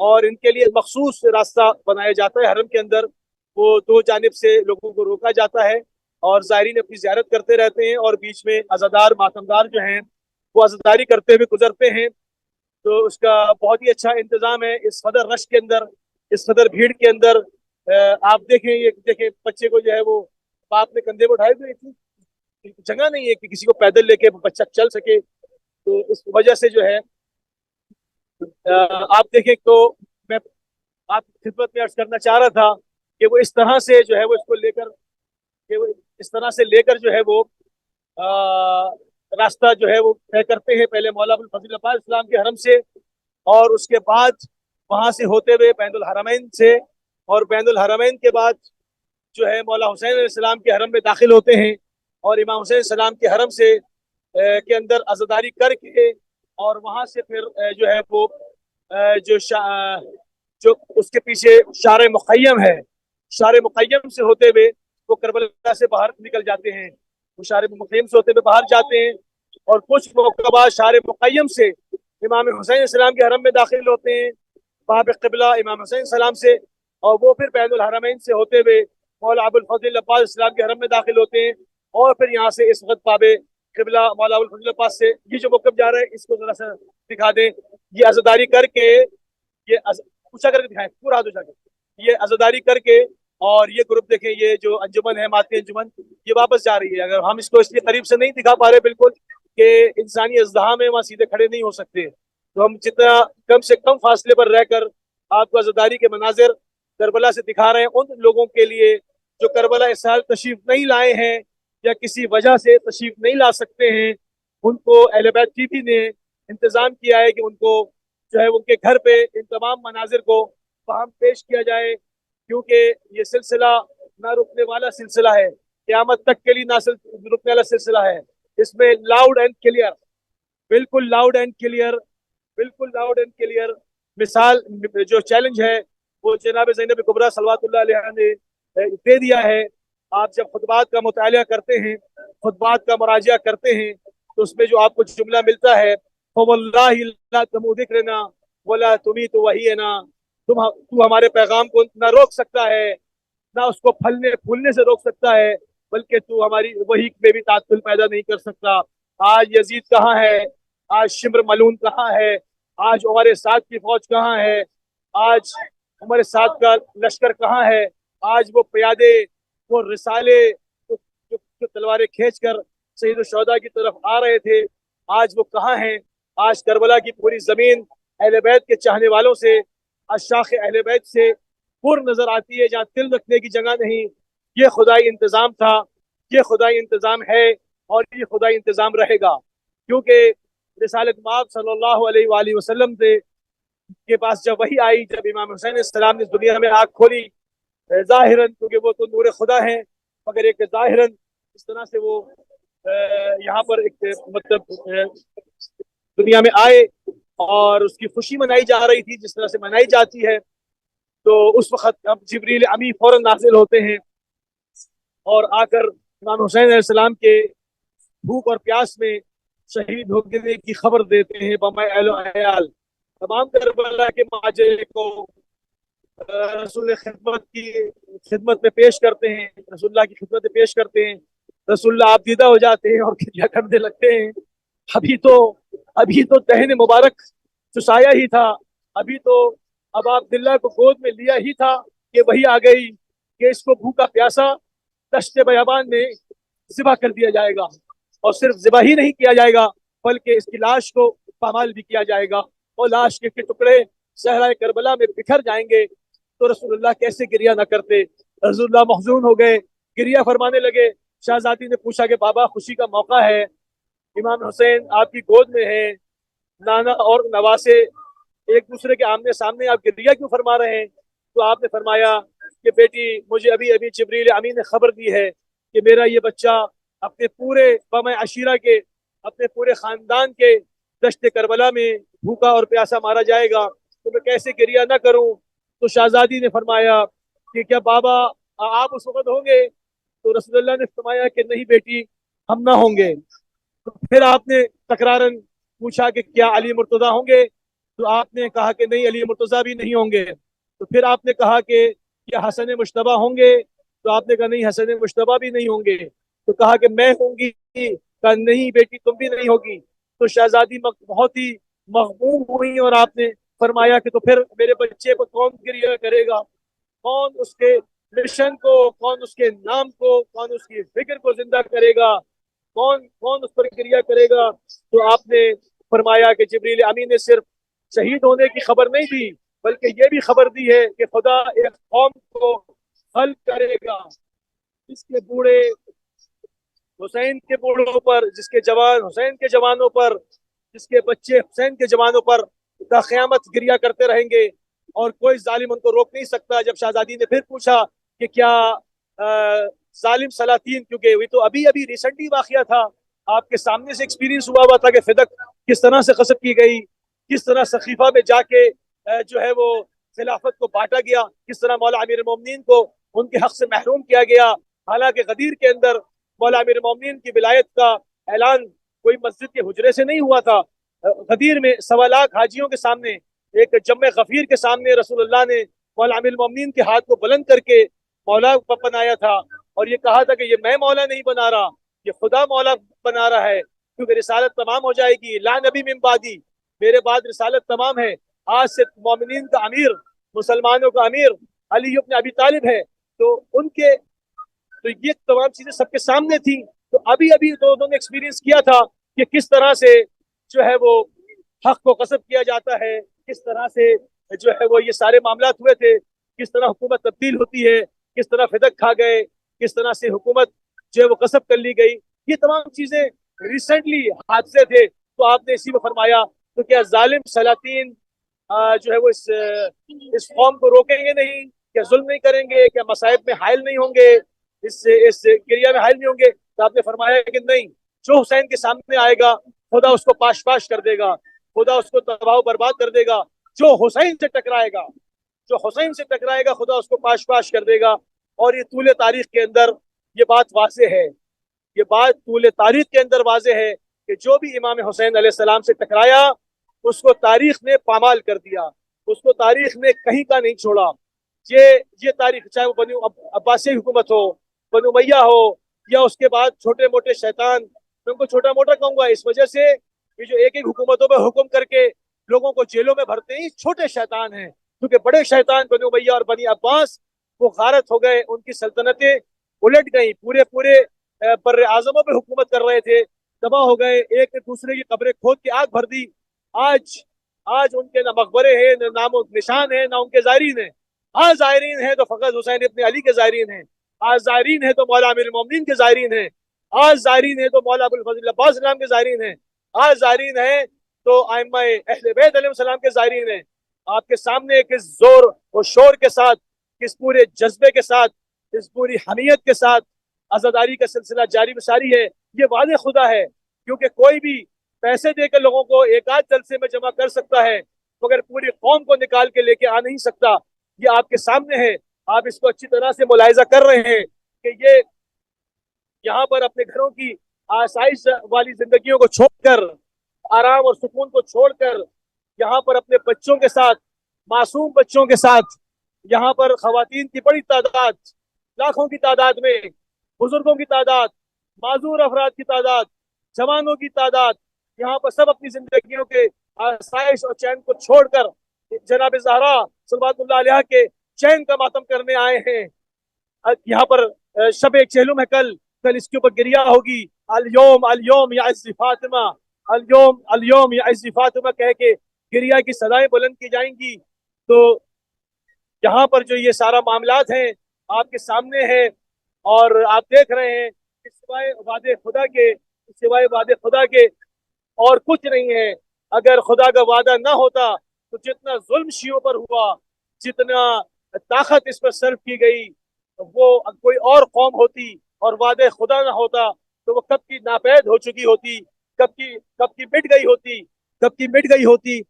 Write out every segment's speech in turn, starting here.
اور ان کے لیے مخصوص راستہ بنایا جاتا ہے حرم کے اندر، وہ دو جانب سے لوگوں کو روکا جاتا ہے اور زائرین اپنی زیارت کرتے رہتے ہیں، اور بیچ میں عزادار ماتمدار جو ہیں وہ عزاداری کرتے ہوئے گزرتے ہیں۔ تو اس کا بہت ہی اچھا انتظام ہے اس صدر رش کے اندر، اس صدر بھیڑ کے اندر۔ آپ دیکھیں، یہ دیکھیں بچے کو جو ہے وہ باپ نے کندھے پہ اٹھائے ہوئے، اتنی جگہ نہیں ہے کہ کسی کو پیدل لے کے بچہ چل سکے، تو اس وجہ سے جو ہے آپ دیکھیں تو میں آپ کی خدمت میں عرض کرنا چاہ رہا تھا کہ وہ اس طرح سے جو ہے وہ اس کو لے کر، کہ وہ اس طرح سے لے کر جو ہے وہ راستہ جو ہے وہ طے کرتے ہیں، پہلے مولا ابوالفضل عباس اسلام کے حرم سے، اور اس کے بعد وہاں سے ہوتے ہوئے بین الحرمین سے، اور بین الحرمین کے بعد جو ہے مولا حسین علیہ السلام کے حرم میں داخل ہوتے ہیں، اور امام حسین السلام کے حرم سے کے اندر عزاداری کر کے، اور وہاں سے پھر جو ہے وہ جو اس کے پیچھے شارع مقیم ہے، شارع مقیم سے ہوتے ہوئے وہ کربلا سے باہر نکل جاتے ہیں، وہ شارع مقیم سے ہوتے ہوئے باہر جاتے ہیں، اور کچھ موقع بعد شارع مقیم سے امام حسین السلام کے حرم میں داخل ہوتے ہیں باب قبلہ امام حسین السلام سے، اور وہ پھر بین الحرمین سے ہوتے ہوئے مولا ابوالفضل عباس اسلام کے حرم میں داخل ہوتے ہیں، اور پھر یہاں سے اس وقت باب قبلہ مولا ابوالفضل عباس سے یہ جو موقف جا رہا ہے اس کو ذرا سا دکھا دیں۔ یہ عزاداری کر کے، یہ اونچا کر کے دکھائیں پورا ہاتھ اونچا کر، یہ عزاداری کر کے، اور یہ گروپ دیکھیں، یہ جو انجمن ہے ماتی انجمن، یہ واپس جا رہی ہے۔ اگر ہم اس کو اس لیے قریب سے نہیں دکھا پا رہے بالکل کہ انسانی ازدحام میں وہاں سیدھے کھڑے نہیں ہو سکتے، تو ہم جتنا کم سے کم فاصلے پر رہ کر آپ کو عزاداری کے مناظر کربلا سے دکھا رہے ہیں، ان لوگوں کے لیے جو کربلا اس سال تشریف نہیں لائے ہیں یا کسی وجہ سے تشریف نہیں لا سکتے ہیں، ان کو اہل بیت ٹی وی نے انتظام کیا ہے کہ ان کو جو ہے ان کے گھر پہ ان تمام مناظر کو فہم پیش کیا جائے، کیونکہ یہ سلسلہ نہ رکنے والا سلسلہ ہے، قیامت تک کے لیے نہ رکنے والا سلسلہ ہے۔ اس میں لاؤڈ اینڈ کلیئر، بالکل لاؤڈ اینڈ کلیئر، بالکل لاؤڈ اینڈ کلیئر مثال جو چیلنج ہے وہ جناب زینب کبریٰ صلوات اللہ علیہ نے دے دیا ہے۔ آپ جب خطبات کا مطالعہ کرتے ہیں، خطبات کا مراجعہ کرتے ہیں، تو اس میں جو آپ کو جملہ ملتا ہے فواللہ لا تمو ذکرنا ولا تمیت وحینا، تو ہمارے پیغام کو نہ روک سکتا ہے، نہ اس کو پھلنے پھولنے سے روک سکتا ہے، بلکہ تو ہماری وحی میں بھی تعطل پیدا نہیں کر سکتا۔ آج یزید کہاں ہے؟ آج شمر ملون کہاں ہے؟ آج عمر سعد کی فوج کہاں ہے؟ آج عمر سعد کا لشکر کہاں ہے؟ آج وہ پیادے، وہ رسالے جو تلواریں کھینچ کر سید الشہداء کی طرف آ رہے تھے، آج وہ کہاں ہیں؟ آج کربلا کی پوری زمین اہل بیت کے چاہنے والوں سے، اشاخ اہل بیت سے پر نظر آتی ہے، جہاں تل رکھنے کی جگہ نہیں۔ یہ خدائی انتظام تھا، یہ خدائی انتظام ہے، اور یہ خدائی انتظام رہے گا، کیونکہ رسالت مآب صلی اللہ علیہ وآلہ وسلم کے پاس جب وحی آئی، جب امام حسین السلام نے دنیا میں آنکھ کھولی، ظاہراً کیونکہ وہ تو نور خدا ہیں، مگر ایک ظاہراً اس طرح سے وہ یہاں پر ایک مطلب دنیا میں آئے، اور اس کی خوشی منائی جا رہی تھی جس طرح سے منائی جاتی ہے، تو اس وقت اب جبریل امی فوراً نازل ہوتے ہیں، اور آ کر امام حسین علیہ السلام کے بھوک اور پیاس میں شہید ہونے کی خبر دیتے ہیں بمائے اہل و عیال۔ تمام کربلا کے ماجرے کو رسول کی خدمت میں پیش کرتے ہیں، رسول اللہ کی خدمت میں پیش کرتے ہیں، رسول اللہ آپ دیدہ ہو جاتے ہیں اور کریا کرنے لگتے ہیں۔ ابھی تو دہن مبارک چسایا ہی تھا، ابھی تو اب عبداللہ کو گود میں لیا ہی تھا کہ وہی آ گئی کہ اس کو بھوکا پیاسا دشت بیابان میں ذبح کر دیا جائے گا، اور صرف ذبح ہی نہیں کیا جائے گا بلکہ اس کی لاش کو پامال بھی کیا جائے گا، اور لاش کے ٹکڑے صحرائے کربلا میں بکھر جائیں گے۔ تو رسول اللہ کیسے گریہ نہ کرتے؟ رسول اللہ محزون ہو گئے، گریہ فرمانے لگے۔ شہزادی نے پوچھا کہ بابا خوشی کا موقع ہے، امام حسین آپ کی گود میں ہے، نانا اور نواسے ایک دوسرے کے آمنے سامنے، آپ گریہ کیوں فرما رہے ہیں؟ تو آپ نے فرمایا کہ بیٹی مجھے ابھی جبریل امین نے خبر دی ہے کہ میرا یہ بچہ اپنے پورے بم عشیرہ کے، اپنے پورے خاندان کے دشت کربلا میں بھوکا اور پیاسا مارا جائے گا، تو میں کیسے گریہ نہ کروں؟ تو شہزادی نے فرمایا کہ کیا بابا آپ اس وقت ہوں گے؟ تو رسول اللہ نے فرمایا کہ نہیں بیٹی، ہم نہ ہوں گے۔ تو پھر آپ نے تکرارن پوچھا کہ کیا علی مرتضیٰ ہوں گے؟ تو آپ نے کہا کہ نہیں، علی مرتضیٰ بھی نہیں ہوں گے. تو پھر آپ نے کہا کہ کیا حسن مشتبہ ہوں گے؟ تو آپ نے کہا نہیں، حسن مشتبہ بھی نہیں ہوں گے. تو کہا کہ میں ہوں گی؟ کہا نہیں بیٹی، تم بھی نہیں ہوگی. تو شہزادی بہت ہی مغموم ہوئی، اور آپ نے فرمایا کہ تو پھر میرے بچے کو کون گریہ کرے گا؟ کون اس کے مشن کو، کون اس کے نام کو، کون اس کی فکر کو زندہ کرے گا؟ کون کون اس پر گریہ کرے گا؟ تو آپ نے فرمایا کہ جبریل امین نے صرف شہید ہونے کی خبر نہیں دی، بلکہ یہ بھی خبر دی ہے کہ خدا ایک قوم کو حل کرے گا جس کے بوڑھے حسین کے بوڑھوں پر، جس کے جوان حسین کے جوانوں پر، جس کے بچے حسین کے جوانوں پر تا قیامت گریہ کرتے رہیں گے، اور کوئی ظالم ان کو روک نہیں سکتا. جب شہزادی نے پھر پوچھا کہ کیا ظالم سلاطین، کیونکہ یہ تو ابھی ابھی ریسنٹلی واقعہ تھا، آپ کے سامنے سے ایکسپیرینس ہوا تھا کہ فدق کس طرح سے قصب کی گئی، کس طرح سقیفہ میں جا کے جو ہے وہ خلافت کو بانٹا گیا، کس طرح مولا امیر المومنین کو ان کے حق سے محروم کیا گیا. حالانکہ غدیر کے اندر مولا امیر المومنین کی ولایت کا اعلان کوئی مسجد کے حجرے سے نہیں ہوا تھا. غدیر میں 1.25 حاجیوں کے سامنے، ایک جمع غفیر کے سامنے رسول اللہ نے مولا امیر المومنین کے ہاتھ کو بلند کر کے مولا بنایا تھا، اور یہ کہا تھا کہ یہ میں مولا نہیں بنا رہا، یہ خدا مولا بنا رہا ہے، کیونکہ رسالت تمام ہو جائے گی. لا نبی من بعدی، میرے بعد رسالت تمام ہے. آج سے مومنین کا امیر، مسلمانوں کا امیر علی بن ابی طالب ہے. تو ان کے تو یہ تمام چیزیں سب کے سامنے تھیں. تو ابھی ابھی انہوں نے ایکسپیرینس کیا تھا کہ کس طرح سے جو ہے وہ حق کو غصب کیا جاتا ہے، کس طرح سے جو ہے وہ یہ سارے معاملات ہوئے تھے، کس طرح حکومت تبدیل ہوتی ہے، کس طرح فدق کھا گئے، کس طرح سے حکومت جو ہے وہ غصب کر لی گئی. یہ تمام چیزیں ریسنٹلی حادثے تھے. تو آپ نے اسی میں فرمایا تو کیا ظالم سلاطین جو ہے وہ اس قوم کو روکیں گے نہیں؟ کیا ظلم نہیں کریں گے؟ کیا مصائب میں حائل نہیں ہوں گے؟ اس گریہ میں حائل نہیں ہوں گے؟ تو آپ نے فرمایا کہ نہیں، جو حسین کے سامنے آئے گا خدا اس کو پاش پاش کر دے گا، خدا اس کو تباہ و برباد کر دے گا. جو حسین سے ٹکرائے گا، جو حسین سے ٹکرائے گا، خدا اس کو پاش پاش کر دے گا. اور یہ طول تاریخ کے اندر یہ بات واضح ہے، یہ بات طول تاریخ کے اندر واضح ہے کہ جو بھی امام حسین علیہ السلام سے ٹکرایا اس کو تاریخ نے پامال کر دیا، اس کو تاریخ نے کہیں کا نہیں چھوڑا. یہ تاریخ چاہے وہ بنو عباسی حکومت ہو، بنو امیہ ہو، یا اس کے بعد چھوٹے موٹے شیطان، میں ان کو چھوٹا موٹا کہوں گا اس وجہ سے یہ جو ایک ایک حکومتوں پہ حکم کر کے لوگوں کو جیلوں میں بھرتے ہیں چھوٹے شیطان ہیں، کیونکہ بڑے شیطان بنو امیہ اور بنی عباس وہ غارت ہو گئے، ان کی سلطنتیں الٹ گئیں، پورے بر اعظموں پہ حکومت کر رہے تھے، تباہ ہو گئے، ایک دوسرے کی قبریں کھود کے آگ بھر دی. آج آج ان کے نہ مقبرے ہیں، نہ نام و نشان ہے، نہ ان کے زائرین ہیں. آج زائرین ہیں تو فقط حسین ابن علی کے زائرین ہیں، آج زائرین ہیں تو مولا امیر المومنین کے زائرین ہیں، آج زائرین ہیں تو مولا ابو الفضل عباس اسلام کے زائرین ہیں، آج زائرین ہیں تو ائمہ اہل بیت علیہ السلام کے زائرین ہیں. آپ کے سامنے کس زور و شور کے ساتھ، کس پورے جذبے کے ساتھ، کس پوری حمیت کے ساتھ عزاداری کا سلسلہ جاری مساری ہے. یہ وعدے خدا ہے، کیونکہ کوئی بھی پیسے دے کے لوگوں کو ایک آدھ جلسے میں جمع کر سکتا ہے مگر پوری قوم کو نکال کے لے کے آ نہیں سکتا. یہ آپ کے سامنے ہے، آپ اس کو اچھی طرح سے ملاحظہ کر رہے ہیں کہ یہ یہاں پر اپنے گھروں کی آسائش والی زندگیوں کو چھوڑ کر، آرام اور سکون کو چھوڑ کر، یہاں پر اپنے بچوں کے ساتھ، معصوم بچوں کے ساتھ، یہاں پر خواتین کی بڑی تعداد، لاکھوں کی تعداد میں، بزرگوں کی تعداد، معذور افراد کی تعداد، جوانوں کی تعداد، یہاں پر سب اپنی زندگیوں کے آسائش اور چین کو چھوڑ کر جناب زہرا صلوات اللہ علیہ کے چین کا ماتم کرنے آئے ہیں. یہاں پر شب چہلم ہے، کل اس کے اوپر گریہ ہوگی. الیوم الیوم یا عز فاطمہ، الیوم الیوم یا عز فاطمہ کہہ کے گریہ کی صدائیں بلند کی جائیں گی. تو یہاں پر جو یہ سارا معاملات ہیں آپ کے سامنے ہیں، اور آپ دیکھ رہے ہیں کہ سوائے وعدے خدا کے اور کچھ نہیں ہے. اگر خدا کا وعدہ نہ ہوتا تو جتنا ظلم شیعوں پر ہوا، جتنا طاقت اس پر صرف کی گئی، وہ کوئی اور قوم ہوتی اور وعدے خدا نہ ہوتا تو وہ کب کی ناپید ہو چکی ہوتی، کب کی مٹ گئی ہوتی.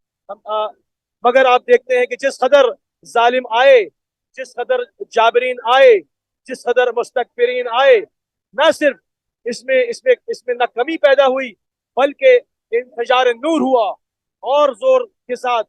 مگر آپ دیکھتے ہیں کہ جس قدر ظالم آئے، جس قدر جابرین آئے، جس قدر مستکبرین آئے، نہ صرف اس میں نہ کمی پیدا ہوئی بلکہ انفجار نور ہوا، اور زور کے ساتھ